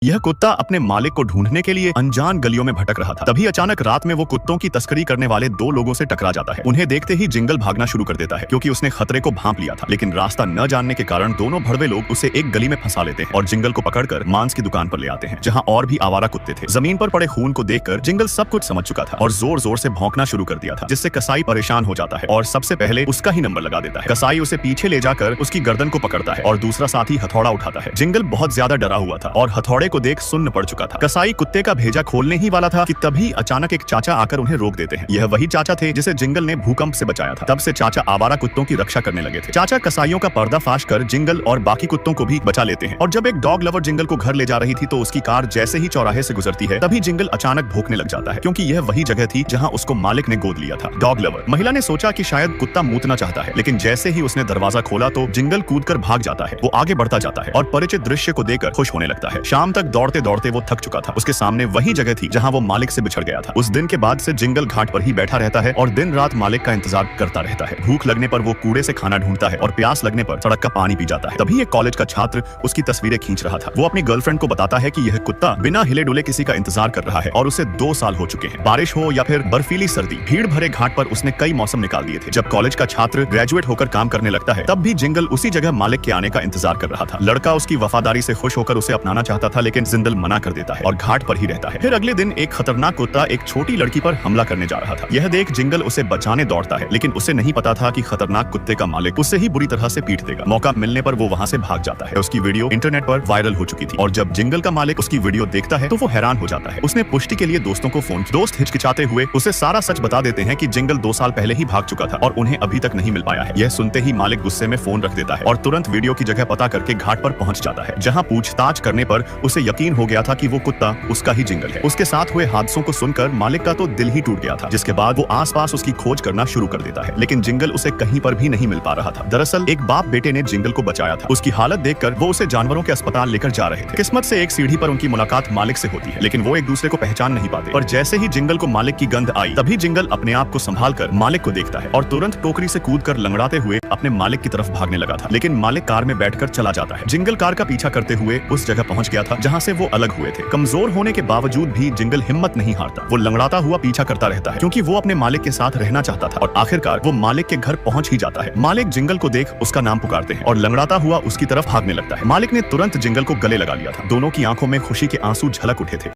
यह कुत्ता अपने मालिक को ढूंढने के लिए अनजान गलियों में भटक रहा था। तभी अचानक रात में वो कुत्तों की तस्करी करने वाले दो लोगों से टकरा जाता है। उन्हें देखते ही जिंगल भागना शुरू कर देता है क्योंकि उसने खतरे को भांप लिया था, लेकिन रास्ता न जानने के कारण दोनों भड़वे लोग उसे एक गली में फंसा लेते हैं और जिंगल को पकड़कर मांस की दुकान पर ले आते हैं, जहाँ और भी आवारा कुत्ते थे। जमीन पर पड़े खून को देखकर जिंगल सब कुछ समझ चुका था और जोर जोर से भौंकना शुरू कर दिया था, जिससे कसाई परेशान हो जाता है और सबसे पहले उसका ही नंबर लगा देता है। कसाई उसे पीछे ले जाकर उसकी गर्दन को पकड़ता है और दूसरा साथी हथौड़ा उठाता है। जिंगल बहुत ज्यादा डरा हुआ था और हथौड़े को देख सुन्न पड़ चुका था। कसाई कुत्ते का भेजा खोलने ही वाला था कि तभी अचानक एक चाचा आकर उन्हें रोक देते हैं। यह वही चाचा थे जिसे जिंगल ने भूकंप से बचाया था। तब से चाचा आवारा कुत्तों की रक्षा करने लगे थे। चाचा कसाईयों का पर्दाफाश कर जिंगल और बाकी कुत्तों को भी बचा लेते हैं। और जब एक डॉग लवर जिंगल को घर ले जा रही थी तो उसकी कार जैसे ही चौराहे से गुजरती है तभी जिंगल अचानक भौंकने लग जाता है, क्योंकि यह वही जगह थी जहां उसको मालिक ने गोद लिया था। डॉग लवर महिला ने सोचा कि शायद कुत्ता मूतना चाहता है, लेकिन जैसे ही उसने दरवाजा खोला तो जिंगल कूदकर भाग जाता है। वो आगे बढ़ता जाता है और परिचित दृश्य को देखकर खुश होने लगता है। शाम तक दौड़ते दौड़ते वो थक चुका था। उसके सामने वही जगह थी जहां वो मालिक से बिछड़ गया था। उस दिन के बाद से जिंगल घाट पर ही बैठा रहता है और दिन रात मालिक का इंतजार करता रहता है। भूख लगने पर वो कूड़े से खाना ढूंढता है और प्यास लगने पर सड़क का पानी पी जाता है। तभी एक कॉलेज का छात्र उसकी तस्वीरें खींच रहा था। वो अपनी गर्लफ्रेंड को बताता है कि यह कुत्ता बिना हिले डुले किसी का इंतजार कर रहा है और उसे 2 साल हो चुके हैं। बारिश हो या फिर बर्फीली सर्दी, भीड़ भरे घाट पर उसने कई मौसम निकाल दिए थे। जब कॉलेज का छात्र ग्रेजुएट होकर काम करने लगता है तब भी जिंगल उसी जगह मालिक के आने का इंतजार कर रहा था। लड़का उसकी वफादारी से खुश होकर उसे अपनाना चाहता था, लेकिन जिंगल मना कर देता है और घाट पर ही रहता है। फिर अगले दिन एक खतरनाक कुत्ता एक छोटी लड़की पर हमला करने जा रहा था। यह देख जिंगल उसे बचाने दौड़ता है, लेकिन उसे नहीं पता था कि खतरनाक कुत्ते का मालिक उससे ही बुरी तरह से पीट देगा। मौका मिलने पर वो वहाँ से भाग जाता है। उसकी वीडियो इंटरनेट पर वायरल हो चुकी थी और जब जिंगल का मालिक उसकी वीडियो देखता है तो वो हैरान हो जाता है। उसने पुष्टि के लिए दोस्तों को फोन किया। दोस्त हिचकिचाते हुए उसे सारा सच बता देते हैं कि जिंगल 2 साल पहले ही भाग चुका था और उन्हें अभी तक नहीं मिल पाया है। यह सुनते ही मालिक गुस्से में फोन रख देता है और तुरंत वीडियो की जगह पता करके घाट पर पहुंच जाता है, जहां पूछताछ करने पर उसे यकीन हो गया था कि वो कुत्ता उसका ही जिंगल है। उसके साथ हुए हादसों को सुनकर मालिक का तो दिल ही टूट गया था, जिसके बाद वो आसपास उसकी खोज करना शुरू कर देता है, लेकिन जिंगल उसे कहीं पर भी नहीं मिल पा रहा था। दरअसल एक बाप बेटे ने जिंगल को बचाया था। उसकी हालत देखकर वो उसे जानवरों के अस्पताल लेकर जा रहे थे। किस्मत से एक सीढ़ी पर उनकी मुलाकात मालिक से होती है, लेकिन वो एक दूसरे को पहचान नहीं पाते। पर जैसे ही जिंगल को मालिक की गंध आई तभी जिंगल अपने आप को संभाल कर मालिक को देखता है और तुरंत टोकरी से कूदकर लंगड़ाते हुए अपने मालिक की तरफ भागने लगा था, लेकिन मालिक कार में बैठकर चला जाता है। जिंगल कार का पीछा करते हुए उस जगह पहुंच गया था जहां से वो अलग हुए थे। कमजोर होने के बावजूद भी जिंगल हिम्मत नहीं हारता। वो लंगड़ाता हुआ पीछा करता रहता है क्योंकि वो अपने मालिक के साथ रहना चाहता था और आखिरकार वो मालिक के घर पहुंच ही जाता है। मालिक जिंगल को देख उसका नाम पुकारते हैं और लंगड़ाता हुआ उसकी तरफ भागने लगता है। मालिक ने तुरंत जिंगल को गले लगा लिया था। दोनों की आंखों में खुशी के आंसू झलक उठे थे।